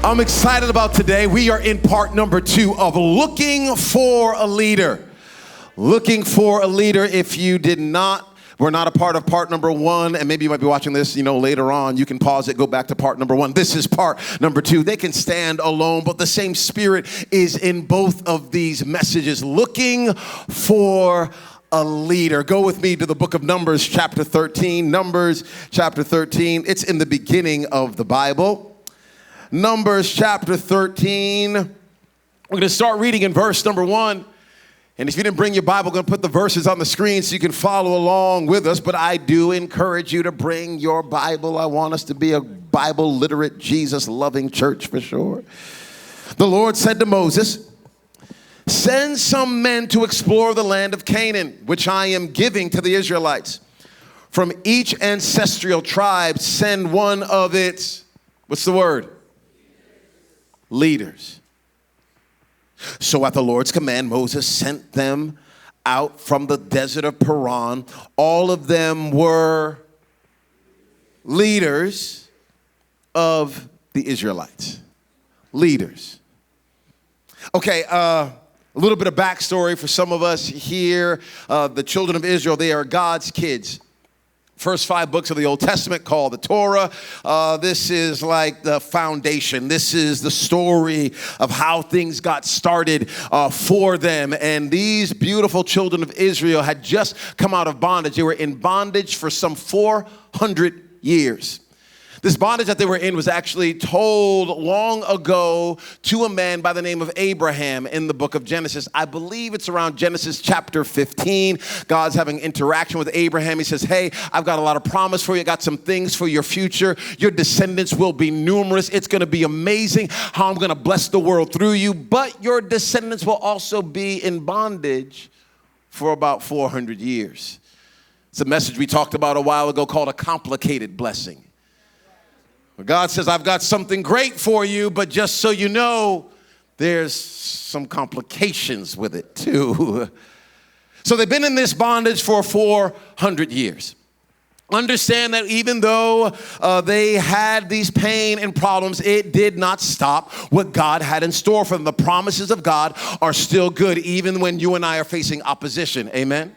I'm excited about today. We are in part number 2 of Looking for a Leader. Looking for a leader. If you were not a part of part number 1, and maybe you might be watching this, later on, you can pause it, go back to part number 1. This is part number 2. They can stand alone, but the same spirit is in both of these messages. Looking for a leader. Go with me to the book of Numbers, chapter 13. Numbers, chapter 13. It's in the beginning of the Bible. Numbers, chapter 13. We're going to start reading in verse number 1. And if you didn't bring your Bible, I'm going to put the verses on the screen so you can follow along with us. But I do encourage you to bring your Bible. I want us to be a Bible literate, Jesus-loving church for sure. The Lord said to Moses, "Send some men to explore the land of Canaan, which I am giving to the Israelites. From each ancestral tribe, send one of its," what's the word? Leaders. So at the Lord's command, Moses sent them out from the desert of Paran. All of them were leaders of the Israelites. Leaders. Okay, a little bit of backstory for some of us here. The children of Israel, they are God's kids. First 5 books of the Old Testament called the Torah. This is like the foundation. This is the story of how things got started for them. And these beautiful children of Israel had just come out of bondage. They were in bondage for some 400 years. This bondage that they were in was actually told long ago to a man by the name of Abraham in the book of Genesis. I believe it's around Genesis chapter 15. God's having interaction with Abraham. He says, "Hey, I've got a lot of promise for you. I got some things for your future. Your descendants will be numerous. It's going to be amazing how I'm going to bless the world through you. But your descendants will also be in bondage for about 400 years. It's a message we talked about a while ago called a complicated blessing. God says, I've got something great for you, but just so you know, there's some complications with it too. So they've been in this bondage for 400 years. Understand that even though they had these pain and problems, it did not stop what God had in store for them. The promises of God are still good, even when you and I are facing opposition. Amen?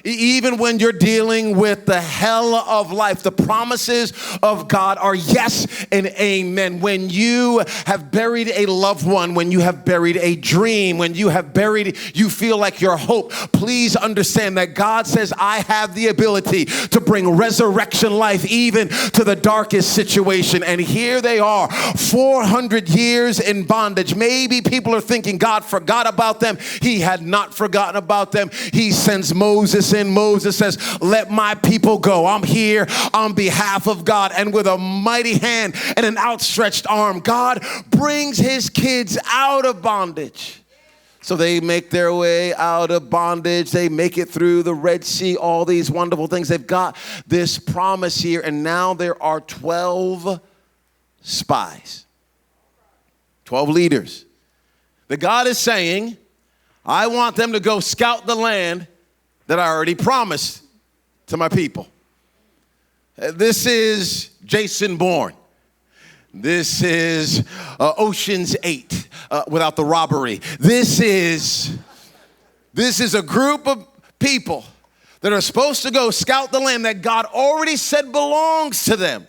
Even when you're dealing with the hell of life, the promises of God are yes and amen. When you have buried a loved one, when you have buried a dream, when you feel like your hope, please understand that God says, I have the ability to bring resurrection life even to the darkest situation. And here they are, 400 years in bondage. Maybe people are thinking God forgot about them. He had not forgotten about them. He sends Moses in. Moses says, let my people go. I'm here on behalf of God. And with a mighty hand and an outstretched arm, God brings his kids out of bondage. So they make their way out of bondage. They make it through the Red Sea, all these wonderful things. They've got this promise here. And now there are 12 spies, 12 leaders. The God is saying, I want them to go scout the land that I already promised to my people. This is Jason Bourne. This is Ocean's 8 without the robbery. This is a group of people that are supposed to go scout the land that God already said belongs to them.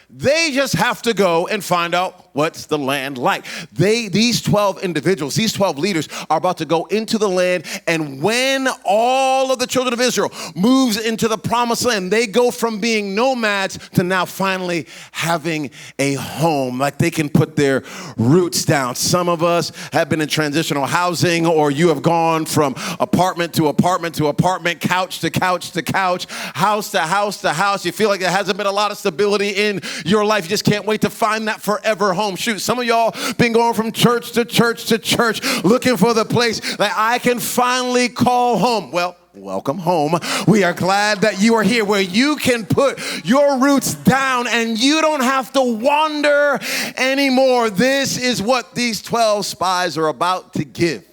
They just have to go and find out what's the land like. These 12 individuals, these 12 leaders are about to go into the land, and when all of the children of Israel moves into the promised land, they go from being nomads to now finally having a home, like they can put their roots down. Some of us have been in transitional housing, or you have gone from apartment to apartment to apartment, couch to couch to couch, house to house to house. You feel like there hasn't been a lot of stability in your life. You just can't wait to find that forever home. Shoot, some of y'all been going from church to church to church looking for the place that I can finally call home. Well, welcome home. We are glad that you are here where you can put your roots down and you don't have to wander anymore. This is what these 12 spies are about to give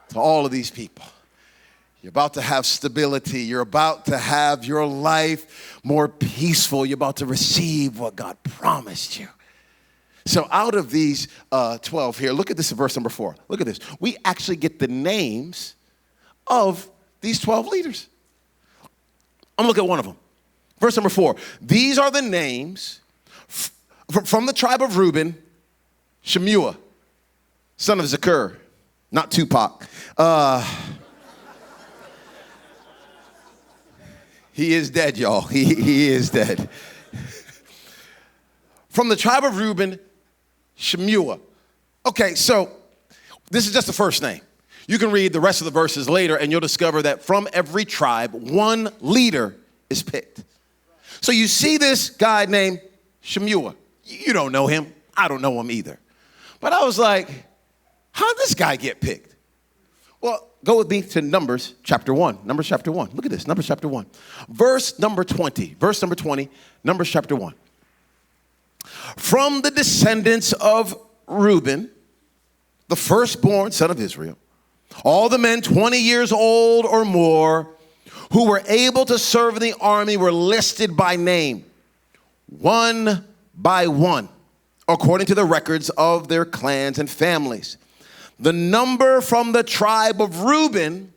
to all of these people. You're about to have stability. You're about to have your life more peaceful. You're about to receive what God promised you. So out of these 12 here, look at this in verse number 4. Look at this. We actually get the names of these 12 leaders. I'm going to look at one of them. Verse number 4. These are the names from the tribe of Reuben, Shemua, son of Zakur, not Tupac. He is dead, y'all. He is dead. From the tribe of Reuben, Shemua. Okay, so this is just the first name. You can read the rest of the verses later, and you'll discover that from every tribe, one leader is picked. So you see this guy named Shemua. You don't know him. I don't know him either. But I was like, how did this guy get picked? Well, go with me to Numbers chapter 1. Numbers chapter 1. Look at this. Numbers chapter 1. Verse number 20. Verse number 20. Numbers chapter 1. From the descendants of Reuben, the firstborn son of Israel, all the men 20 years old or more who were able to serve in the army were listed by name, one by one, according to the records of their clans and families. The number from the tribe of Reuben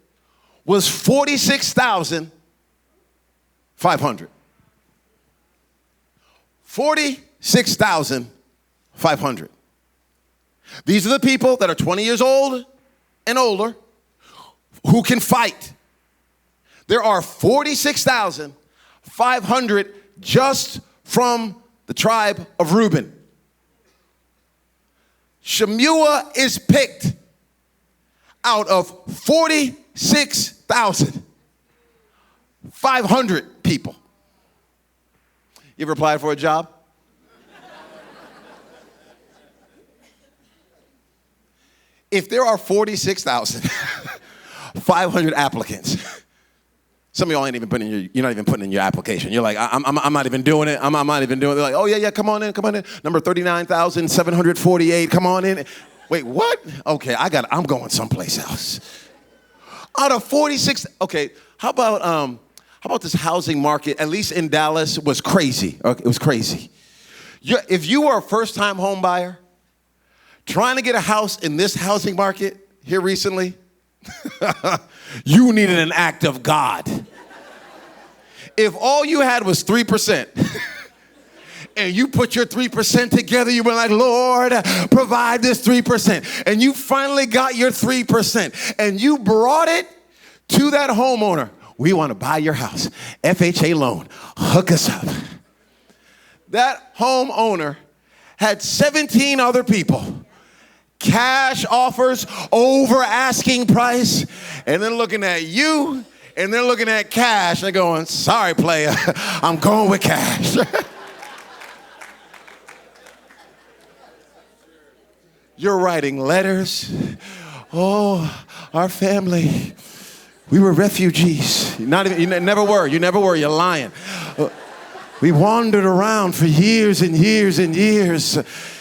was 46,500. 46,500. These are the people that are 20 years old and older who can fight. There are 46,500 just from the tribe of Reuben. Shemua is picked out of 46,500 people. You ever applied for a job? If there are 46,500 applicants, some of y'all ain't even putting you're not even putting in your application. You're like, I'm not even doing it. I'm not even doing it. They're like, oh yeah, come on in. Number 39,748, come on in. Wait, what? Okay, I'm going someplace else. Out of 46, okay, how about this housing market, at least in Dallas, was crazy. Okay, it was crazy. If you were a first-time home buyer, trying to get a house in this housing market here recently, you needed an act of God. If all you had was 3%, and you put your 3% together, you were like, Lord, provide this 3%. And you finally got your 3%, and you brought it to that homeowner. We want to buy your house. FHA loan, hook us up. That homeowner had 17 other people. Cash offers over asking price, and then looking at you, and they're looking at cash. They're going, sorry, player, I'm going with cash. You're writing letters. Oh, our family, we were refugees. You never were. You're lying. We wandered around for years and years and years.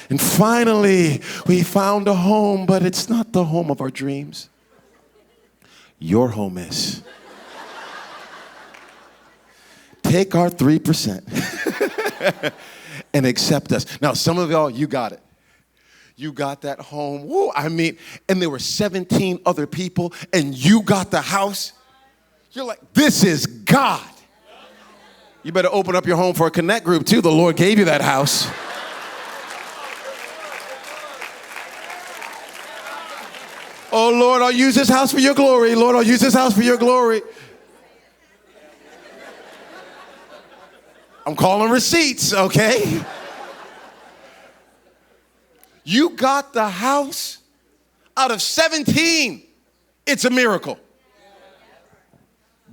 And finally, we found a home, but it's not the home of our dreams. Your home is. Take our 3% and accept us. Now, some of y'all, you got it. You got that home. Woo, and there were 17 other people, and you got the house. You're like, this is God. You better open up your home for a connect group, too. The Lord gave you that house. Oh, Lord, I'll use this house for your glory. Lord, I'll use this house for your glory. I'm calling receipts, okay? You got the house out of 17. It's a miracle.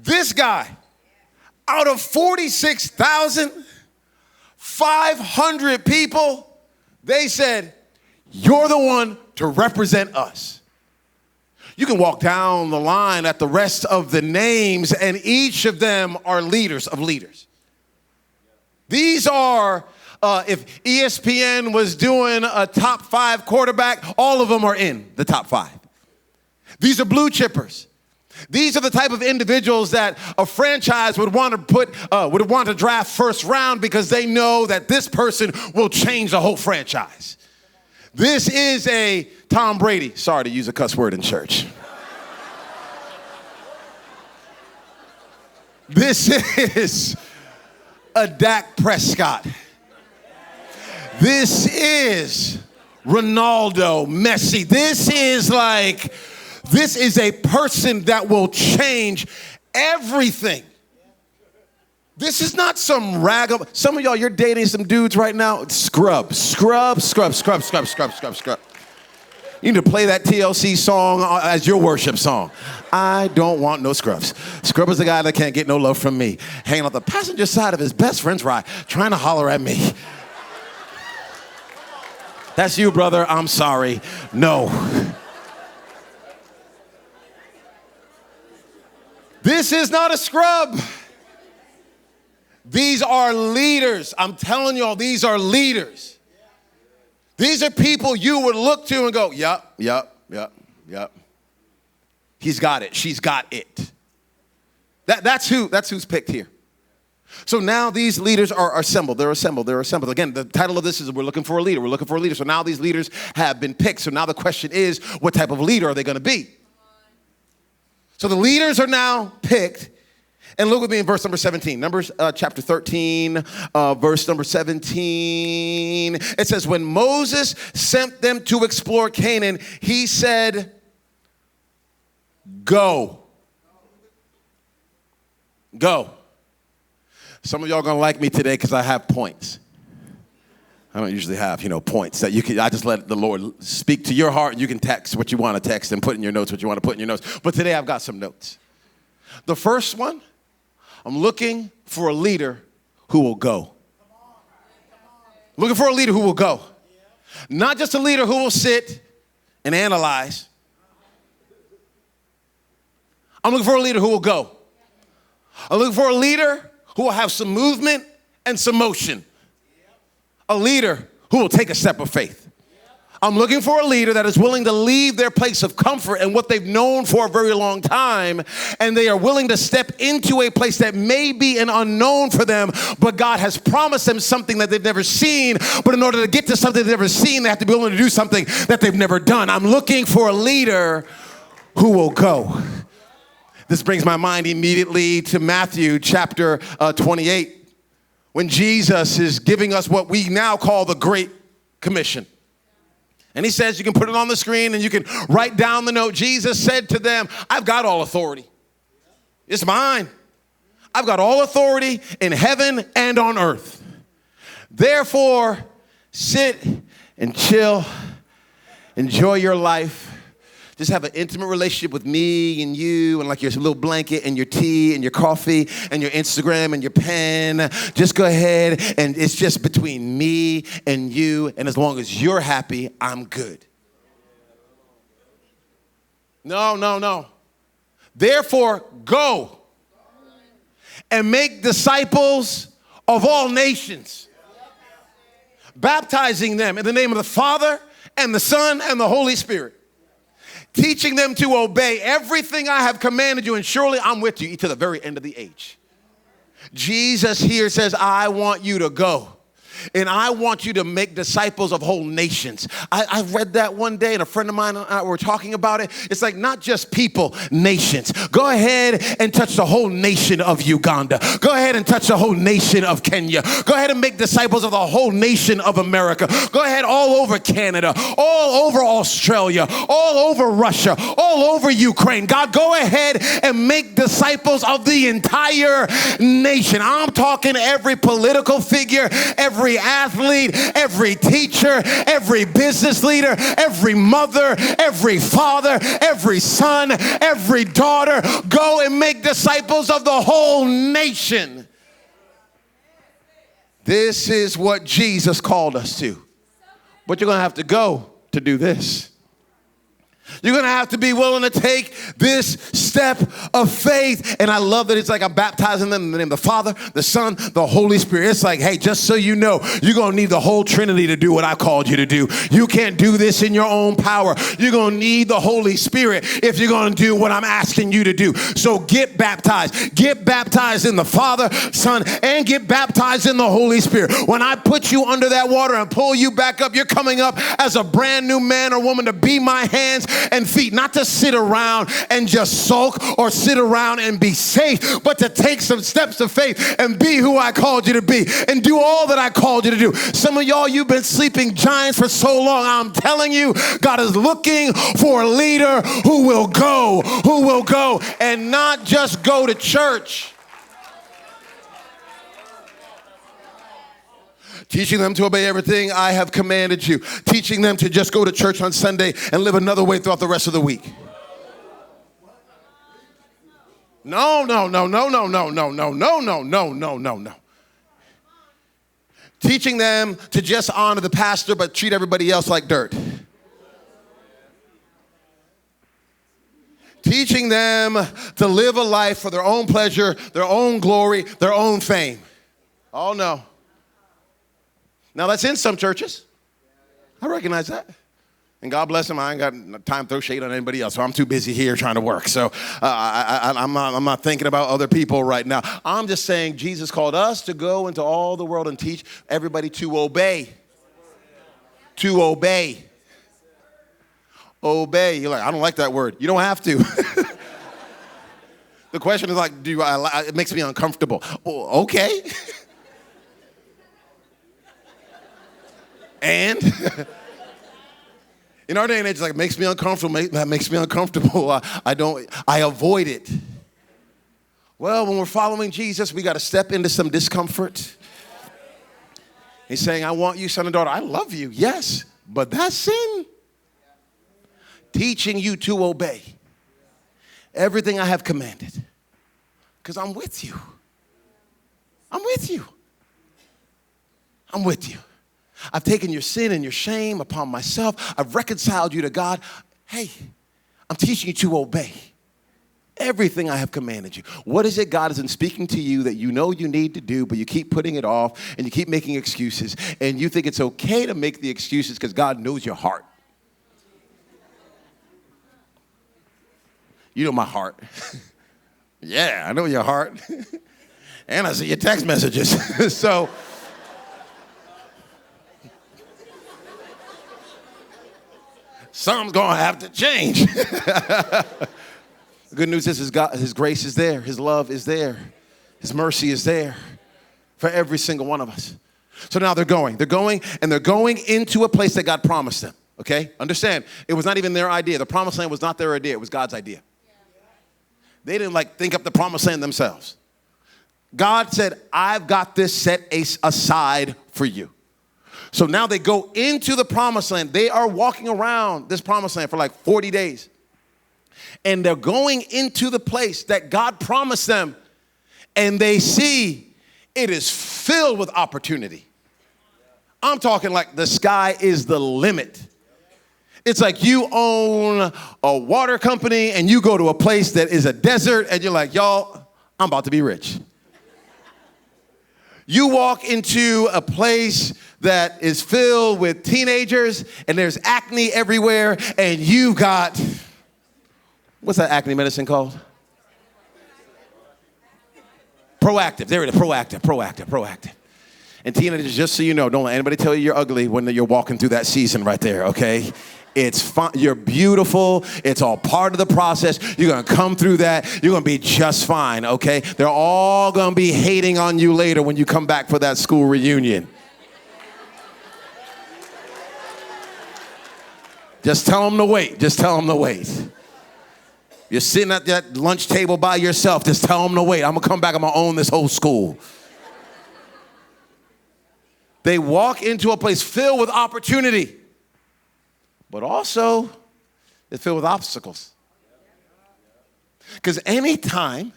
This guy, out of 46,500 people, they said, you're the one to represent us. You can walk down the line at the rest of the names, and each of them are leaders of leaders. These are, if ESPN was doing a top 5 quarterback, all of them are in the top 5. These are blue chippers. These are the type of individuals that a franchise would want to draft first round because they know that this person will change the whole franchise. This is a Tom Brady. Sorry to use a cuss word in church. This is a Dak Prescott. This is Ronaldo, Messi. This is a person that will change everything. This is not some rag of, some of y'all, you're dating some dudes right now. Scrub. You need to play that TLC song as your worship song. I don't want no scrubs. Scrub is the guy that can't get no love from me. Hanging on the passenger side of his best friend's ride, trying to holler at me. That's you, brother. I'm sorry. No. This is not a scrub. These are leaders. I'm telling y'all, these are leaders. These are people you would look to and go, yup. He's got it. She's got it. That's who's picked here. So now these leaders are assembled. They're assembled. Again, the title of this is we're looking for a leader. So now these leaders have been picked. So now the question is, what type of leader are they going to be? So the leaders are now picked. And look with me in verse number 17. Numbers chapter 13, verse number 17. It says, when Moses sent them to explore Canaan, he said, go. Go. Some of y'all gonna like me today because I have points. I don't usually have, points that you can. I just let the Lord speak to your heart, and you can text what you want to text and put in your notes what you want to put in your notes. But today I've got some notes. The first one, I'm looking for a leader who will go. Looking for a leader who will go. Not just a leader who will sit and analyze. I'm looking for a leader who will go. I'm looking for a leader who will have some movement and some motion. A leader who will take a step of faith. I'm looking for a leader that is willing to leave their place of comfort and what they've known for a very long time, and they are willing to step into a place that may be an unknown for them, but God has promised them something that they've never seen. But in order to get to something they've never seen, they have to be willing to do something that they've never done. I'm looking for a leader who will go. This brings my mind immediately to Matthew chapter 28, when Jesus is giving us what we now call the Great Commission. And he says, you can put it on the screen and you can write down the note. Jesus said to them, I've got all authority. It's mine. I've got all authority in heaven and on earth. Therefore, sit and chill. Enjoy your life. Just have an intimate relationship with me and you and like your little blanket and your tea and your coffee and your Instagram and your pen. Just go ahead and it's just between me and you. And as long as you're happy, I'm good. No. Therefore, go and make disciples of all nations, baptizing them in the name of the Father and the Son and the Holy Spirit, teaching them to obey everything I have commanded you, and surely I'm with you to the very end of the age. Jesus here says, I want you to go. And I want you to make disciples of whole nations. I read that one day, and a friend of mine and I were talking about it. It's like not just people, nations. Go ahead and touch the whole nation of Uganda. Go ahead and touch the whole nation of Kenya. Go ahead and make disciples of the whole nation of America. Go ahead all over Canada, all over Australia, all over Russia, all over Ukraine. God, go ahead and make disciples of the entire nation. I'm talking every political figure, every athlete, every teacher, every business leader, every mother, every father, every son, every daughter. Go and make disciples of the whole nation. This is what Jesus called us to. But you're going to have to go to do this. You're going to have to be willing to take this step of faith. And I love that it's like I'm baptizing them in the name of the Father, the Son, the Holy Spirit. It's like, hey, just so you know, you're going to need the whole Trinity to do what I called you to do. You can't do this in your own power. You're going to need the Holy Spirit if you're going to do what I'm asking you to do. So get baptized. Get baptized in the Father, Son, and get baptized in the Holy Spirit. When I put you under that water and pull you back up, you're coming up as a brand new man or woman to be my hands and feet, not to sit around and just sulk or sit around and be safe, but to take some steps of faith and be who I called you to be and do all that I called you to do. Some of y'all, you've been sleeping giants for so long. I'm telling you, God is looking for a leader who will go and not just go to church. Teaching them to obey everything I have commanded you. Teaching them to just go to church on Sunday and live another way throughout the rest of the week. No. Teaching them to just honor the pastor but treat everybody else like dirt. Teaching them to live a life for their own pleasure, their own glory, their own fame. Oh, no. Now, that's in some churches. I recognize that. And God bless them. I ain't got time to throw shade on anybody else, so I'm too busy here trying to work. So I'm not thinking about other people right now. I'm just saying Jesus called us to go into all the world and teach everybody to obey. To obey. Obey. You're like, I don't like that word. You don't have to. The question is like, it makes me uncomfortable. Oh, okay. And in our day and age, it's like, makes me uncomfortable. That makes me uncomfortable. I avoid it. Well, when we're following Jesus, we got to step into some discomfort. He's saying, I want you, son and daughter. I love you. Yes, but that's sin. Teaching you to obey everything I have commanded. Because I'm with you. I'm with you. I'm with you. I've taken your sin and your shame upon myself. I've reconciled you to God. Hey, I'm teaching you to obey everything I have commanded you. What is it God isn't speaking to you that you know you need to do, but you keep putting it off and you keep making excuses, and you think it's okay to make the excuses because God knows your heart. You know my heart. Yeah, I know your heart. And I see your text messages. So something's going to have to change. The good news is His grace is there. His love is there. His mercy is there for every single one of us. So now they're going into a place that God promised them, okay? Understand, it was not even their idea. The promised land was not their idea. It was God's idea. They didn't think up the promised land themselves. God said, I've got this set aside for you. So now they go into the promised land. They are walking around this promised land for like 40 days. And they're going into the place that God promised them. And they see it is filled with opportunity. I'm talking like the sky is the limit. It's like you own a water company and you go to a place that is a desert and you're like, y'all, I'm about to be rich. You walk into a place that is filled with teenagers and there's acne everywhere and you've got, what's that acne medicine called? Proactive. There it is. Proactive. And teenagers, just so you know, don't let anybody tell you you're ugly when you're walking through that season right there, okay? It's fine. You're beautiful. It's all part of the process. You're going to come through that. You're going to be just fine, okay? They're all going to be hating on you later when you come back for that school reunion. Just tell them to wait. You're sitting at that lunch table by yourself. Just tell them to wait. I'm going to come back. I'm going to own this whole school. They walk into a place filled with opportunity, but also it's filled with obstacles. Because anytime,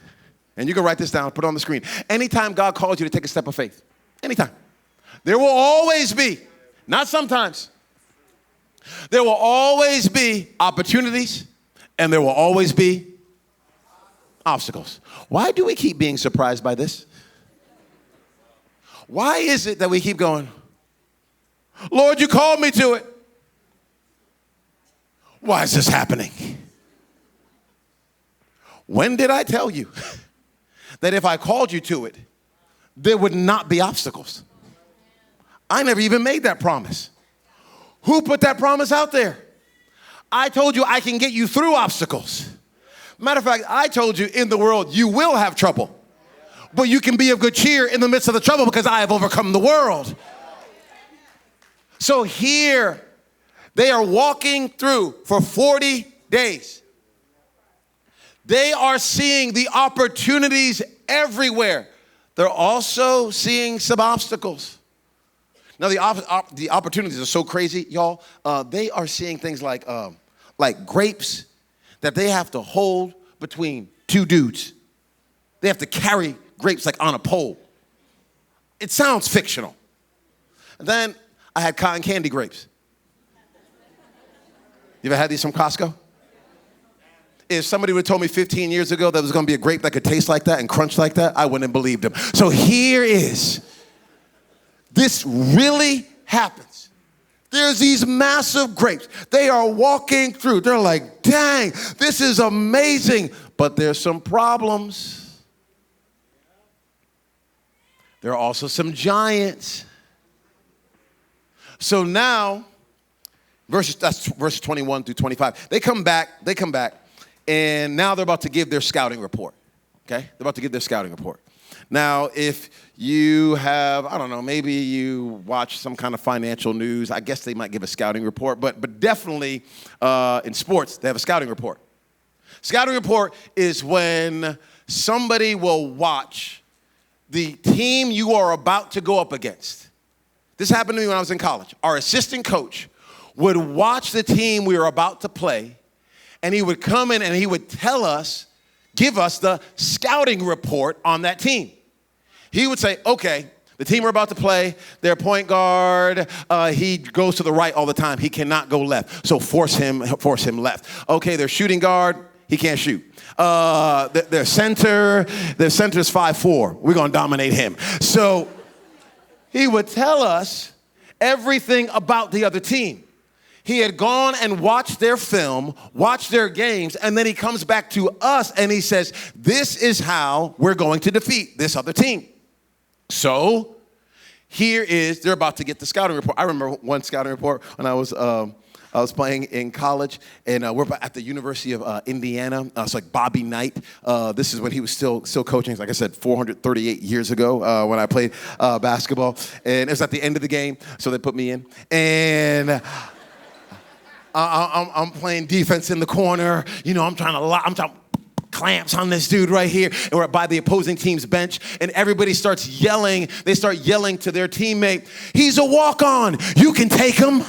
and you can write this down, put it on the screen, anytime God calls you to take a step of faith, anytime, there will always be, not sometimes, There will always be opportunities, and there will always be obstacles. Why do we keep being surprised by this? Why is it that we keep going, Lord, you called me to it. Why is this happening? When did I tell you that if I called you to it, there would not be obstacles? I never even made that promise. Who put that promise out there? I told you I can get you through obstacles. Matter of fact, I told you in the world you will have trouble, but you can be of good cheer in the midst of the trouble because I have overcome the world. So here, they are walking through for 40 days. They are seeing the opportunities everywhere. They're also seeing some obstacles. Now, the opportunities are so crazy, y'all. They are seeing things like grapes that they have to hold between two dudes. They have to carry grapes like on a pole. It sounds fictional. And then I had cotton candy grapes. You ever had these from Costco? If somebody would have told me 15 years ago that there was going to be a grape that could taste like that and crunch like that, I wouldn't have believed them. So here is, this really happens. There's these massive grapes. They are walking through. They're like, dang, this is amazing. But there's some problems. There are also some giants. So now, that's verses 21 through 25. They come back, and now they're about to give their scouting report, okay? They're about to give their scouting report. Now, if you have, I don't know, maybe you watch some kind of financial news, I guess they might give a scouting report, but definitely in sports, they have a scouting report. Scouting report is when somebody will watch the team you are about to go up against. This happened to me when I was in college. Our assistant coach would watch the team we were about to play, and he would come in and he would give us the scouting report on that team. He would say, okay, the team we're about to play, their point guard, he goes to the right all the time. He cannot go left, so force him left. Okay, their shooting guard, he can't shoot. Their center is 5'4". We're going to dominate him. So he would tell us everything about the other team. He had gone and watched their film, watched their games, and then he comes back to us and he says, this is how we're going to defeat this other team. So they're about to get the scouting report. I remember one scouting report when I was playing in college, and we're at the University of Indiana. It's like Bobby Knight. This is when he was still coaching. Like I said, 438 years ago when I played basketball. And it was at the end of the game, so they put me in. And I'm playing defense in the corner. You know, I'm trying clamps on this dude right here. And we're by the opposing team's bench, and everybody starts yelling. They start yelling to their teammate, he's a walk-on. You can take him.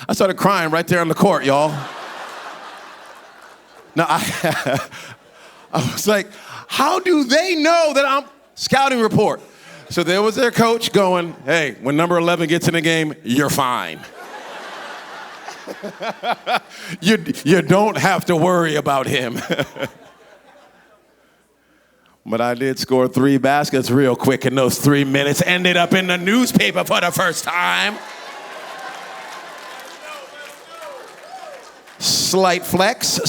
I started crying right there on the court, y'all. Now, I was like, how do they know that I'm scouting report? So there was their coach going, hey, when number 11 gets in the game, you're fine. You don't have to worry about him. But I did score 3 baskets real quick in those 3 minutes. Ended up in the newspaper for the first time. Slight flex.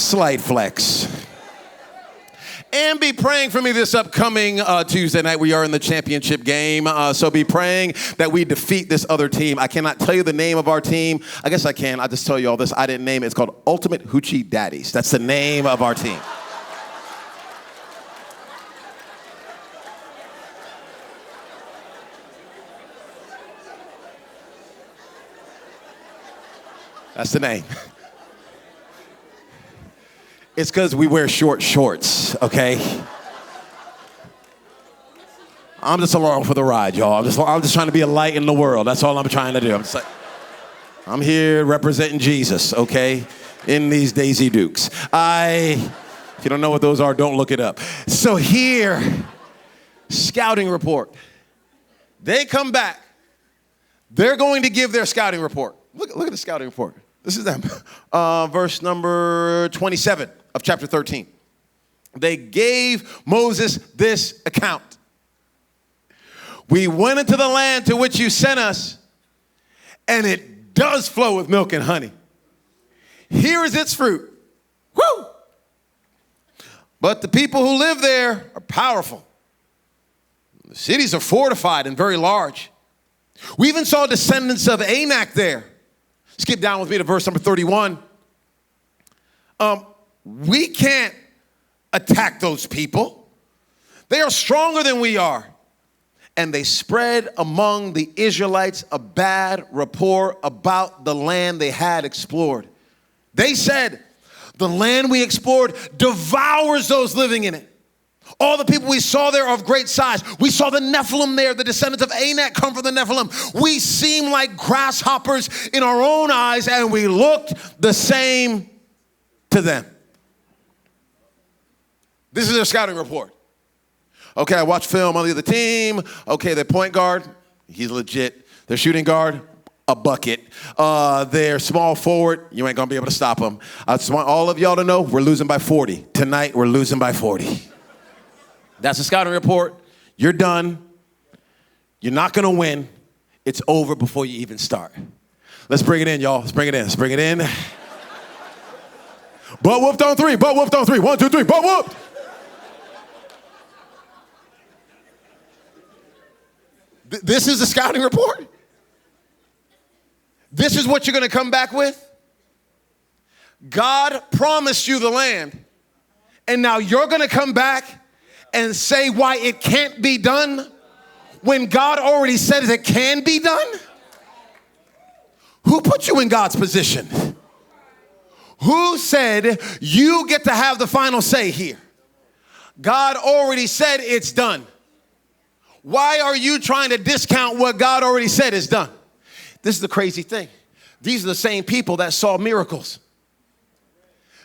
And be praying for me this upcoming Tuesday night. We are in the championship game, so be praying that we defeat this other team. I cannot tell you the name of our team. I guess I can. I'll just tell you all this. I didn't name it. It's called Ultimate Hoochie Daddies. That's the name of our team. That's the name. It's because we wear short shorts, okay? I'm just along for the ride, y'all. I'm just trying to be a light in the world. That's all I'm trying to do. I'm here representing Jesus, okay? In these Daisy Dukes. If you don't know what those are, don't look it up. So here, Scouting report. They come back. They're going to give their scouting report. Look at the scouting report. This is them. Verse number 27 of chapter 13. They gave Moses this account. We went into the land to which you sent us, and it does flow with milk and honey. Here is its fruit. Woo! But the people who live there are powerful. The cities are fortified and very large. We even saw descendants of Anak there. Skip down with me to verse number 31. We can't attack those people. They are stronger than we are. And they spread among the Israelites a bad report about the land they had explored. They said, the land we explored devours those living in it. All the people we saw there are of great size. We saw the Nephilim there. The descendants of Anak come from the Nephilim. We seem like grasshoppers in our own eyes, and we looked the same to them. This is their scouting report. Okay, I watched film on the other team. Okay, their point guard, he's legit. Their shooting guard, a bucket. Their small forward, you ain't gonna be able to stop them. I just want all of y'all to know we're losing by 40. Tonight, we're losing by 40. That's the scouting report. You're done. You're not gonna win. It's over before you even start. Let's bring it in, y'all. Let's bring it in. Let's bring it in. Butt whooped on three. Butt whooped on three. 1, 2, 3. Butt whooped. This is the scouting report. This is what you're going to come back with. God promised you the land, and now you're going to come back and say why it can't be done when God already said it can be done? Who put you in God's position? Who said you get to have the final say here? God already said it's done. Why are you trying to discount what God already said is done? This is the crazy thing. These are the same people that saw miracles.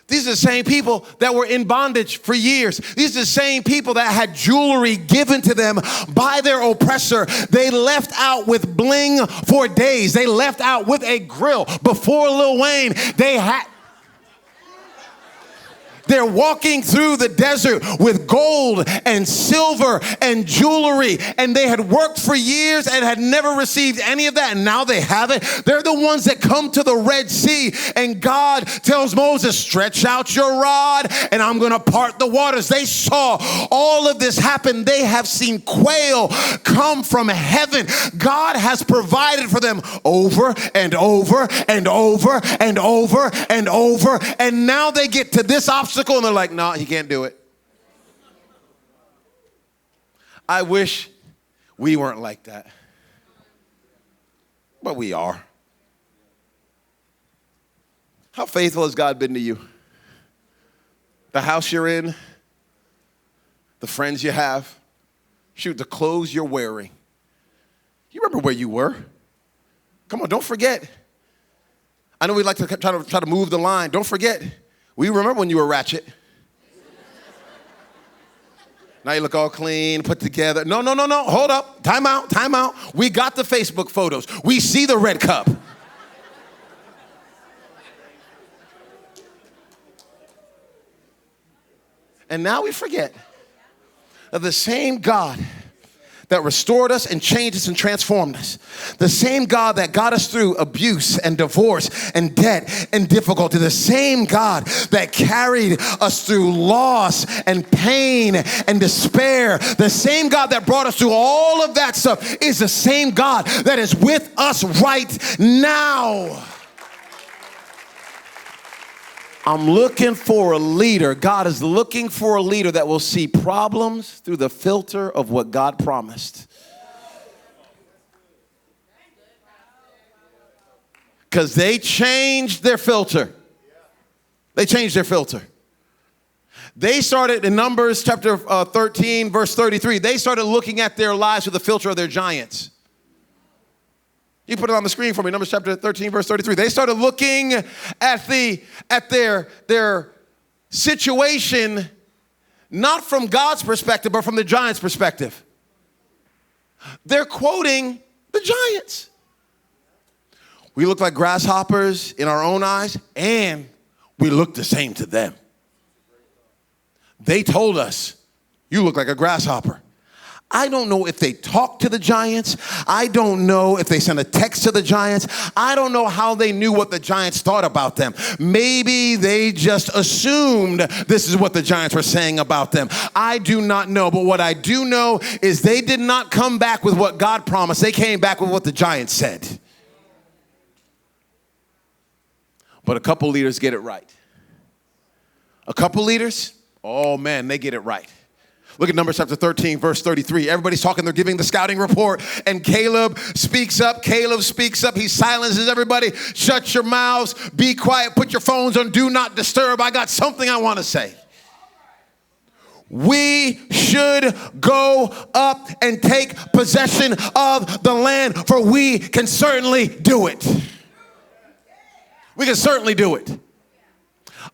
These are the same people that were in bondage for years. These are the same people that had jewelry given to them by their oppressor. They left out with bling for days. They left out with a grill. Before Lil Wayne, they're walking through the desert with gold and silver and jewelry, and they had worked for years and had never received any of that, and now they have it. They're the ones that come to the Red Sea, and God tells Moses, stretch out your rod, and I'm going to part the waters. They saw all of this happen. They have seen quail come from heaven. God has provided for them over and over and over and over and over, and now they get to this obstacle, and they're like, no, he can't do it. I wish we weren't like that. But we are. How faithful has God been to you? The house you're in, the friends you have, shoot, the clothes you're wearing. You remember where you were? Come on, don't forget. I know we like to try to move the line. Don't forget. We remember when you were ratchet. Now you look all clean, put together. No. Hold up. Time out. We got the Facebook photos. We see the red cup. And now we forget that the same God that restored us and changed us and transformed us, the same God that got us through abuse and divorce and debt and difficulty, the same God that carried us through loss and pain and despair, the same God that brought us through all of that stuff is the same God that is with us right now. I'm looking for a leader. God is looking for a leader that will see problems through the filter of what God promised. Because they changed their filter. They changed their filter. They started in Numbers chapter 13, verse 33. They started looking at their lives through the filter of their giants. You put it on the screen for me, Numbers chapter 13, verse 33. They started looking at their situation, not from God's perspective, but from the giant's perspective. They're quoting the giants. We look like grasshoppers in our own eyes, and we look the same to them. They told us, you look like a grasshopper. I don't know if they talked to the giants. I don't know if they sent a text to the giants. I don't know how they knew what the giants thought about them. Maybe they just assumed this is what the giants were saying about them. I do not know. But what I do know is they did not come back with what God promised. They came back with what the giants said. But a couple leaders get it right. A couple leaders, oh man, they get it right. Look at Numbers chapter 13, verse 33. Everybody's talking. They're giving the scouting report. And Caleb speaks up. He silences everybody. Shut your mouths. Be quiet. Put your phones on. Do not disturb. I got something I want to say. We should go up and take possession of the land, for we can certainly do it. We can certainly do it.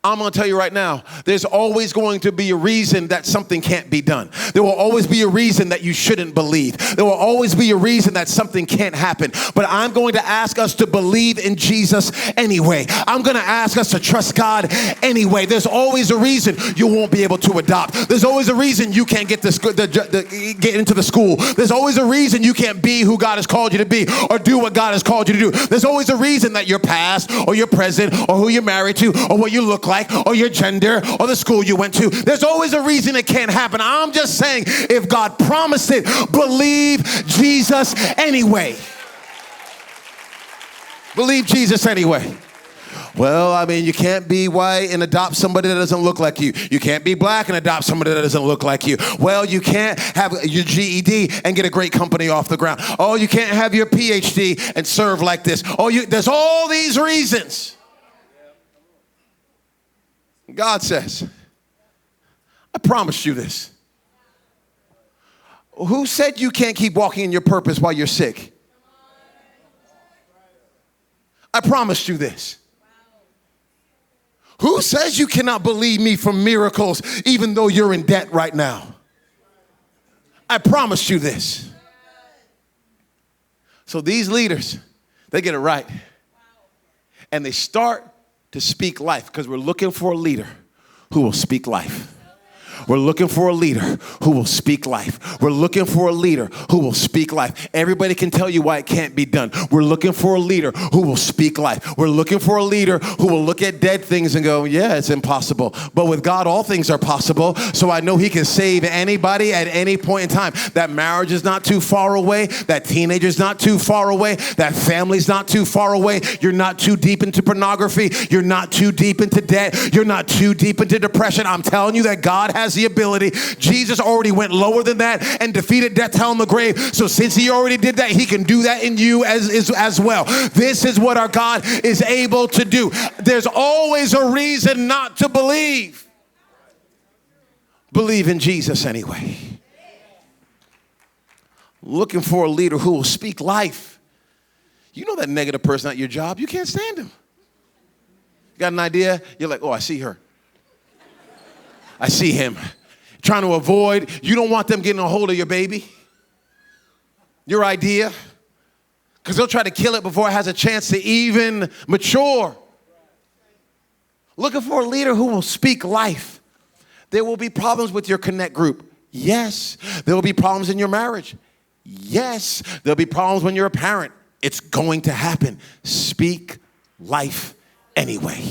I'm going to tell you right now, there's always going to be a reason that something can't be done. There will always be a reason that you shouldn't believe. There will always be a reason that something can't happen. But I'm going to ask us to believe in Jesus anyway. I'm going to ask us to trust God anyway. There's always a reason you won't be able to adopt. There's always a reason you can't get get into the school. There's always a reason you can't be who God has called you to be or do what God has called you to do. There's always a reason that your past or your present or who you're married to or what you look like or your gender or the school you went to. There's always a reason it can't happen. I'm just saying, if God promised it, believe Jesus anyway. Believe Jesus anyway. Well, I mean, you can't be white and adopt somebody that doesn't look like you. You can't be black and adopt somebody that doesn't look like you. Well, you can't have your GED and get a great company off the ground. Oh, you can't have your PhD and serve like this. Oh, there's all these reasons. God says, I promised you this. Who said you can't keep walking in your purpose while you're sick? I promised you this. Who says you cannot believe me for miracles even though you're in debt right now? I promised you this. So these leaders, they get it right. And they start to speak life, because we're looking for a leader who will speak life. We're looking for a leader who will speak life. We're looking for a leader who will speak life. Everybody can tell you why it can't be done. We're looking for a leader who will speak life. We're looking for a leader who will look at dead things and go, yeah, it's impossible. But with God, all things are possible. So I know he can save anybody at any point in time. That marriage is not too far away. That teenager's not too far away. That family's not too far away. You're not too deep into pornography. You're not too deep into debt. You're not too deep into depression. I'm telling you that God has the ability. Jesus already went lower than that and defeated death, hell, and the grave. So since he already did that, he can do that in you as well. This is what our God is able to do. There's always a reason not to believe. Believe in Jesus anyway. Looking for a leader who will speak life. You know that negative person at your job, you can't stand him. You got an idea? You're like, oh, I see her. I see him. Trying to avoid. You don't want them getting a hold of your baby. Your idea. Because they'll try to kill it before it has a chance to even mature. Looking for a leader who will speak life. There will be problems with your connect group. Yes. There will be problems in your marriage. Yes. There'll be problems when you're a parent. It's going to happen. Speak life anyway.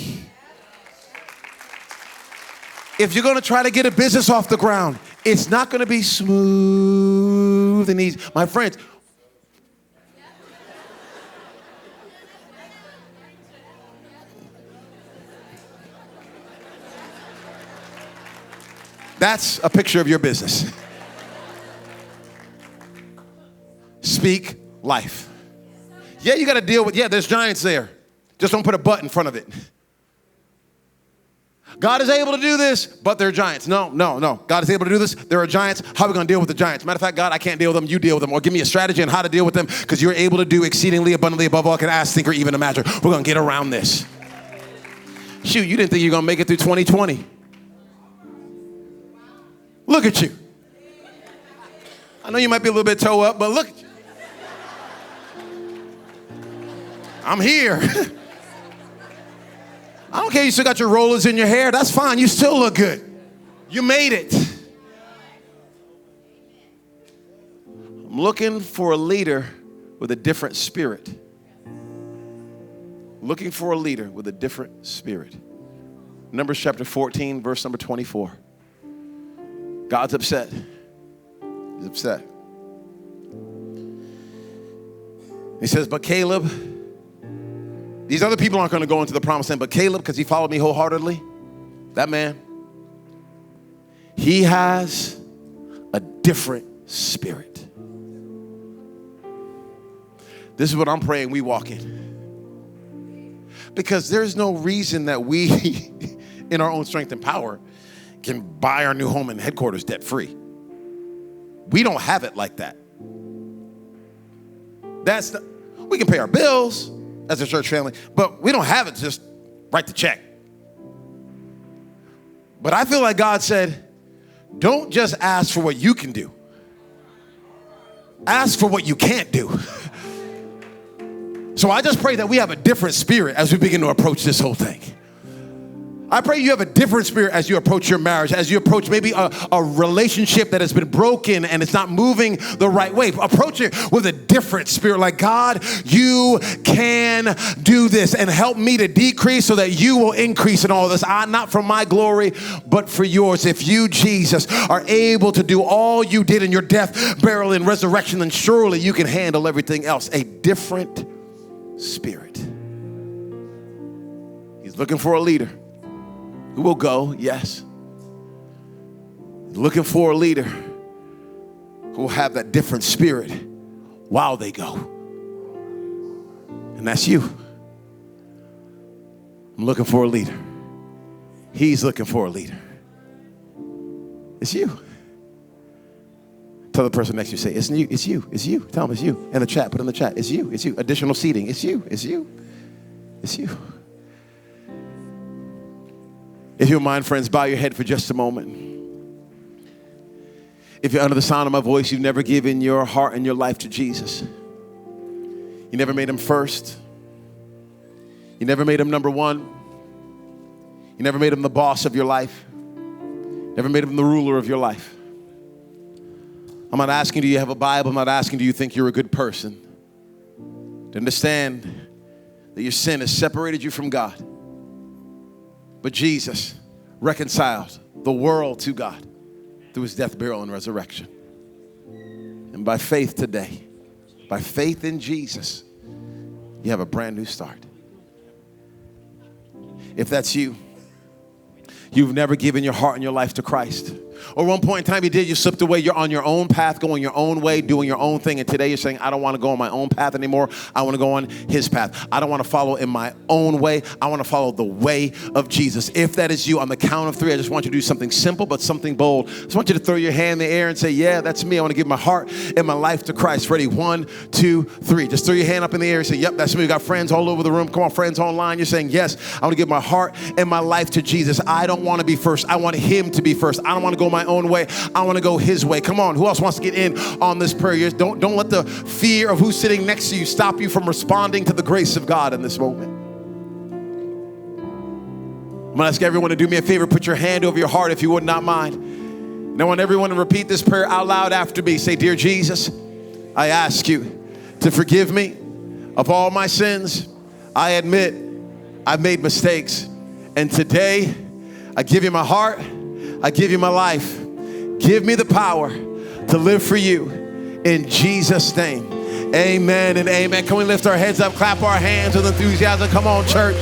If you're going to try to get a business off the ground, it's not going to be smooth and easy. My friends, that's a picture of your business. Speak life. Yeah, you got to deal with, there's giants there. Just don't put a butt in front of it. God is able to do this, but they're giants. No. God is able to do this. There are giants. How are we going to deal with the giants? Matter of fact, God, I can't deal with them. You deal with them. Or give me a strategy on how to deal with them, because you're able to do exceedingly abundantly above all I can ask, think, or even imagine. We're going to get around this. Shoot, you didn't think you were going to make it through 2020. Look at you. I know you might be a little bit toe up, but look at you. I'm here. I don't care you still got your rollers in your hair. That's fine. You still look good. You made it. I'm looking for a leader with a different spirit. Looking for a leader with a different spirit. Numbers chapter 14, verse number 24. God's upset. He's upset. He says, but Caleb, these other people aren't going to go into the promised land, but Caleb, because he followed me wholeheartedly, that man, he has a different spirit. This is what I'm praying we walk in. Because there's no reason that we, in our own strength and power, can buy our new home and headquarters debt free. We don't have it like that. We can pay our bills as a church family, but we don't have it to just write the check. But I feel like God said, don't just ask for what you can do. Ask for what you can't do. So I just pray that we have a different spirit as we begin to approach this whole thing. I pray you have a different spirit as you approach your marriage, as you approach maybe a relationship that has been broken and it's not moving the right way. Approach it with a different spirit, like, God, you can do this and help me to decrease so that you will increase in all this. Not for my glory, but for yours. If you, Jesus, are able to do all you did in your death, burial, and resurrection, then surely you can handle everything else. A different spirit. He's looking for a leader who will go, yes. Looking for a leader who will have that different spirit while they go. And that's you. I'm looking for a leader. He's looking for a leader. It's you. Tell the person next to you, say, it's you, it's you, it's you. Tell them it's you. In the chat, put in the chat, it's you, it's you. Additional seating, it's you, it's you, it's you. If you don't mind, friends, bow your head for just a moment. If you're under the sound of my voice, you've never given your heart and your life to Jesus. You never made him first. You never made him number one. You never made him the boss of your life. Never made him the ruler of your life. I'm not asking, do you have a Bible? I'm not asking, do you think you're a good person? To understand that your sin has separated you from God. But Jesus reconciled the world to God through his death, burial, and resurrection. And by faith today, by faith in Jesus, you have a brand new start. If that's you, you've never given your heart and your life to Christ. Or one point in time you did, you slipped away, you're on your own path, going your own way, doing your own thing. And today you're saying, I don't want to go on my own path anymore. I want to go on his path. I don't want to follow in my own way. I want to follow the way of Jesus. If that is you, on the count of 3, I just want you to do something simple, but something bold. I just want you to throw your hand in the air and say, yeah, that's me. I want to give my heart and my life to Christ. Ready? 1, 2, 3. Just throw your hand up in the air and say, yep, that's me. We got friends all over the room. Come on, friends online. You're saying, yes, I want to give my heart and my life to Jesus. I don't want to be first. I want him to be first. I don't want to go my own way. I want to go his way. Come on, who else wants to get in on this prayer? Don't let the fear of who's sitting next to you stop you from responding to the grace of God in this moment. I'm going to ask everyone to do me a favor. Put your hand over your heart if you would not mind. And I want everyone to repeat this prayer out loud after me. Say, dear Jesus, I ask you to forgive me of all my sins. I admit I've made mistakes. And today, I give you my heart. I give you my life. Give me the power to live for you in Jesus' name. Amen and amen. Can we lift our heads up, clap our hands with enthusiasm? Come on, church.